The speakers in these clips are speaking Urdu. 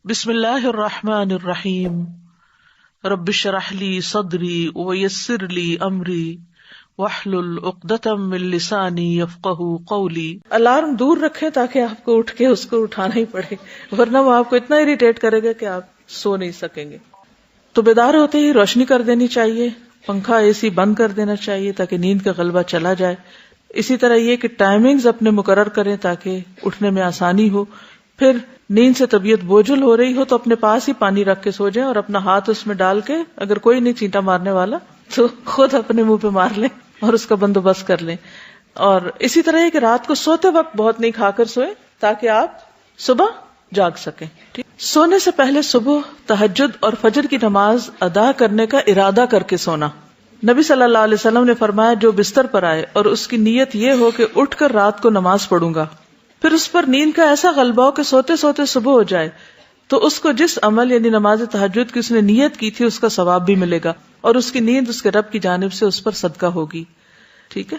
بسم اللہ الرحمن الرحیم رب اشرح لی صدری ویسر لی امری واحلل عقدۃ من لسانی یفقہوا قولی۔ الارم دور رکھیں تاکہ آپ کو اٹھ کے اس کو اٹھانا ہی پڑے، ورنہ وہ آپ کو اتنا اریٹیٹ کرے گا کہ آپ سو نہیں سکیں گے۔ تو بیدار ہوتے ہی روشنی کر دینی چاہیے، پنکھا اے سی بند کر دینا چاہیے تاکہ نیند کا غلبہ چلا جائے۔ اسی طرح یہ کہ ٹائمنگز اپنے مقرر کریں تاکہ اٹھنے میں آسانی ہو۔ پھر نیند سے طبیعت بوجھل ہو رہی ہو تو اپنے پاس ہی پانی رکھ کے سو جائیں اور اپنا ہاتھ اس میں ڈال کے، اگر کوئی نہیں چینٹا مارنے والا تو خود اپنے منہ پہ مار لیں اور اس کا بندوبست کر لیں۔ اور اسی طرح ہے کہ رات کو سوتے وقت بہت نہیں کھا کر سوئیں تاکہ آپ صبح جاگ سکیں۔ سونے سے پہلے صبح تہجد اور فجر کی نماز ادا کرنے کا ارادہ کر کے سونا۔ نبی صلی اللہ علیہ وسلم نے فرمایا، جو بستر پر آئے اور اس کی نیت یہ ہو کہ اٹھ کر رات کو نماز پڑھوں گا، پھر اس پر نیند کا ایسا غلبہ ہو کہ سوتے سوتے صبح ہو جائے، تو اس کو جس عمل یعنی نماز تہجد کی اس نے نیت کی تھی اس کا ثواب بھی ملے گا، اور اس کی نیند اس کے رب کی جانب سے اس پر صدقہ ہوگی۔ ٹھیک ہے،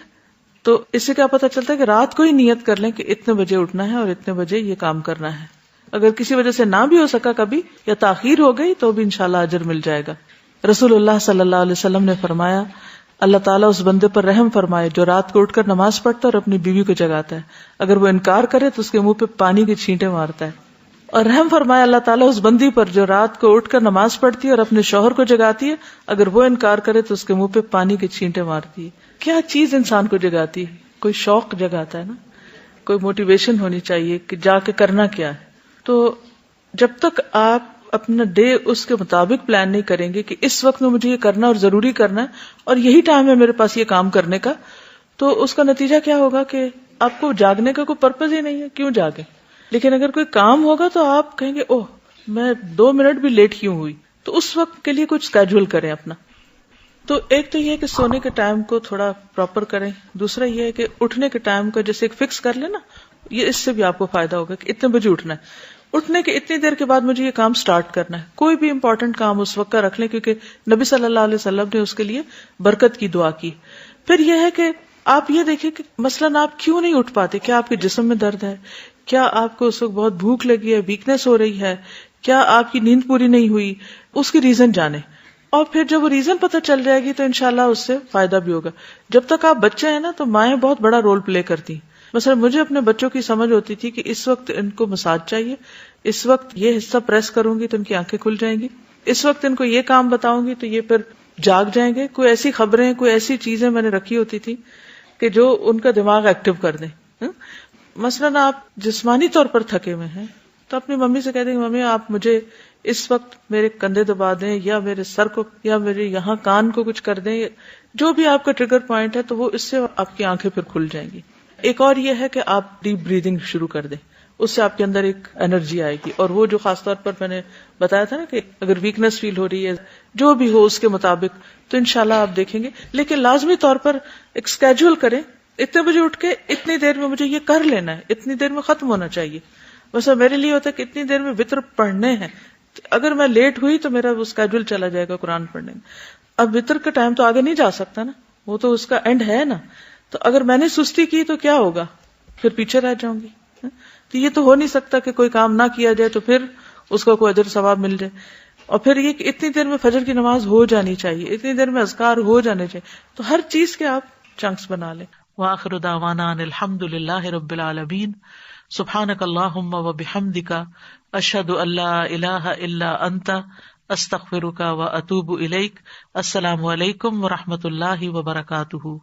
تو اس سے کیا پتہ چلتا ہے کہ رات کو ہی نیت کر لیں کہ اتنے بجے اٹھنا ہے اور اتنے بجے یہ کام کرنا ہے۔ اگر کسی وجہ سے نہ بھی ہو سکا کبھی یا تاخیر ہو گئی تو بھی انشاءاللہ اجر مل جائے گا۔ رسول اللہ صلی اللہ علیہ وسلم نے فرمایا، اللہ تعالیٰ اس بندے پر رحم فرمائے جو رات کو اٹھ کر نماز پڑھتا ہے اور اپنی بیوی کو جگاتا ہے، اگر وہ انکار کرے تو اس کے منہ پہ پانی کی چھینٹیں مارتا ہے۔ اور رحم فرمائے اللہ تعالیٰ اس بندی پر جو رات کو اٹھ کر نماز پڑھتی ہے اور اپنے شوہر کو جگاتی ہے، اگر وہ انکار کرے تو اس کے منہ پہ پانی کی چھینٹیں مارتی ہے۔ کیا چیز انسان کو جگاتی ہے؟ کوئی شوق جگاتا ہے نا، کوئی موٹیویشن ہونی چاہیے کہ جا کے کرنا کیا ہے۔ تو جب تک آپ اپنا ڈے اس کے مطابق پلان نہیں کریں گے کہ اس وقت میں مجھے یہ کرنا اور ضروری کرنا ہے اور یہی ٹائم ہے میرے پاس یہ کام کرنے کا، تو اس کا نتیجہ کیا ہوگا کہ آپ کو جاگنے کا کوئی پرپز ہی نہیں ہے، کیوں جاگے؟ لیکن اگر کوئی کام ہوگا تو آپ کہیں گے اوہ میں 2 منٹ بھی لیٹ کیوں ہوئی، تو اس وقت کے لیے کچھ اسکیجول کریں اپنا۔ تو ایک تو یہ ہے کہ سونے کے ٹائم کو تھوڑا پراپر کریں، دوسرا یہ ہے کہ اٹھنے کے ٹائم کو جیسے ایک فکس کر لیں نا، یہ اس سے بھی آپ کو فائدہ ہوگا کہ اتنے بجے اٹھنا ہے، اٹھنے کے اتنی دیر کے بعد مجھے یہ کام سٹارٹ کرنا ہے۔ کوئی بھی امپورٹنٹ کام اس وقت کا رکھ لیں کیونکہ نبی صلی اللہ علیہ وسلم نے اس کے لیے برکت کی دعا کی۔ پھر یہ ہے کہ آپ یہ دیکھیں کہ مثلاً آپ کیوں نہیں اٹھ پاتے، کیا آپ کے جسم میں درد ہے، کیا آپ کو اس وقت بہت بھوک لگی ہے، ویکنس ہو رہی ہے، کیا آپ کی نیند پوری نہیں ہوئی، اس کی ریزن جانیں، اور پھر جب وہ ریزن پتہ چل جائے گی تو انشاءاللہ اس سے فائدہ بھی ہوگا۔ جب تک آپ بچے ہیں نا تو مائیں بہت بڑا رول پلے کرتی ہیں۔ مثلا مجھے اپنے بچوں کی سمجھ ہوتی تھی کہ اس وقت ان کو مساج چاہیے، اس وقت یہ حصہ پریس کروں گی تو ان کی آنکھیں کھل جائیں گی، اس وقت ان کو یہ کام بتاؤں گی تو یہ پھر جاگ جائیں گے۔ کوئی ایسی خبریں، کوئی ایسی چیزیں میں نے رکھی ہوتی تھی کہ جو ان کا دماغ ایکٹیو کر دیں۔ مثلاً آپ جسمانی طور پر تھکے ہوئے ہیں تو اپنی ممی سے کہہ دیں ممی آپ مجھے اس وقت میرے کندھے دبا دیں یا میرے سر کو یا میرے یہاں کان کو کچھ کر دیں، جو بھی آپ کا ٹریگر پوائنٹ ہے تو وہ اس سے آپ کی آنکھیں پھر کھل جائیں گی۔ ایک اور یہ ہے کہ آپ ڈیپ بریدنگ شروع کر دیں، اس سے آپ کے اندر ایک انرجی آئے گی، اور وہ جو خاص طور پر میں نے بتایا تھا نا کہ اگر ویکنس فیل ہو رہی ہے جو بھی ہو اس کے مطابق تو انشاءاللہ آپ دیکھیں گے۔ لیکن لازمی طور پر ایک اسکیجول کریں، اتنے بجے اٹھ کے اتنی دیر میں مجھے یہ کر لینا ہے، اتنی دیر میں ختم ہونا چاہیے۔ ویسے میرے لیے ہوتا ہے کہ اتنی دیر میں وتر پڑھنے ہیں، اگر میں لیٹ ہوئی تو میرا وہ اسکیجول چلا جائے گا قرآن پڑھنے میں۔ اب وتر کا ٹائم تو آگے نہیں جا سکتا نا، وہ تو اس کا اینڈ ہے نا، تو اگر میں نے سستی کی تو کیا ہوگا، پھر پیچھے رہ جاؤں گی۔ تو یہ تو ہو نہیں سکتا کہ کوئی کام نہ کیا جائے تو پھر اس کو کوئی اجر ثواب مل جائے۔ اور پھر یہ کہ اتنی دیر میں فجر کی نماز ہو جانی چاہیے، اتنی دیر میں اذکار ہو جانے چاہیے، تو ہر چیز کے آپ چنکس بنا لیں۔ وآخر دعوانا ان الحمد للہ رب العالمین، سبحانک اللہم وبحمدک، اشہد ان لا الہ الا انت، استغفرک واتوب الیک۔ السلام علیکم ورحمۃ اللہ وبرکاتہ۔